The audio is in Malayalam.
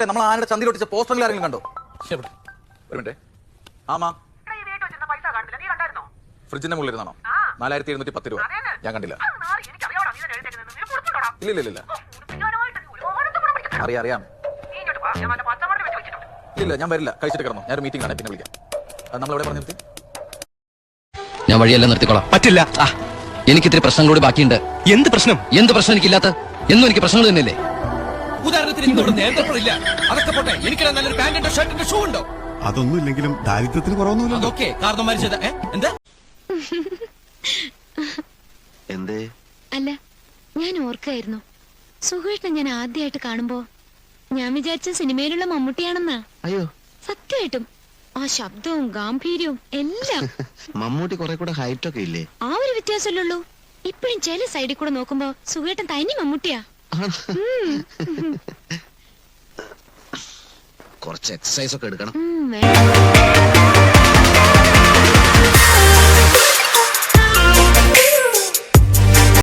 പോട്ടെ, നമ്മൾ ആനയുടെ ചന്തി ഒട്ടിച്ച പോസ്റ്ററിൽ ആരെങ്കിലും കണ്ടോ? ഒരു മിനിറ്റ്. ആമാ, ഫ്രിഡ്ജിന്റെ മുകളിൽ ഇരുന്നാണോ? 4710 രൂപ. ഞാൻ കണ്ടില്ല. ഇല്ല, അറിയാം. ഇല്ല, ഞാൻ വരില്ല. കഴിച്ചിട്ട് കിടന്നു. ഞാനൊരു മീറ്റിംഗ് ആണ്, പിന്നെ വിളിക്കാം. നമ്മളെവിടെ പറഞ്ഞു നിർത്തി? ഞാൻ വഴിയെല്ലാം നിർത്തിക്കോളാം. പറ്റില്ല. എനിക്ക് ഇത്തിരി പ്രശ്നങ്ങളോട് ബാക്കിയുണ്ട്. എന്ത് പ്രശ്നം? എന്ത് പ്രശ്നം എനിക്കില്ലാത്ത? എന്നും എനിക്ക് പ്രശ്നങ്ങൾ തന്നെയല്ലേ? ഉദാഹരണത്തിന് അതൊക്കെ പോട്ടെ, എനിക്ക് നല്ലൊരു പാന്റിന്റെ ഷർട്ടിന്റെ ഷൂ ഉണ്ടോ? അതൊന്നും ഇല്ലെങ്കിലും ദാരിദ്ര്യത്തിന് കുറവൊന്നുമില്ല. അതൊക്കെ കാരണം മരിച്ചത്. എന്താ എന്തേ? അല്ല, ഞാൻ ഓർക്കായിരുന്നു, സുഖേട്ടനെ ഞാൻ ആദ്യമായിട്ട് കാണുമ്പോ ഞാൻ വിചാരിച്ച സിനിമയിലുള്ള മമ്മൂട്ടിയാണെന്നാ. അയ്യോ, സത്യമായിട്ടും ആ ശബ്ദവും ഗാംഭീര്യവും എല്ലാം. മമ്മൂട്ടി കുറെ കൂടെ ഹൈറ്റ് ഒക്കെ ഇല്ലേ? ആ ഒരു വ്യത്യാസമല്ലുള്ളൂ. ഇപ്പഴും ചില സൈഡിൽ കൂടെ നോക്കുമ്പോ സുഖേട്ടൻ തനി മമ്മൂട്ടിയാ. കുറച്ച് എക്സസൈസ് ഒക്കെ എടുക്കണം. വേണം.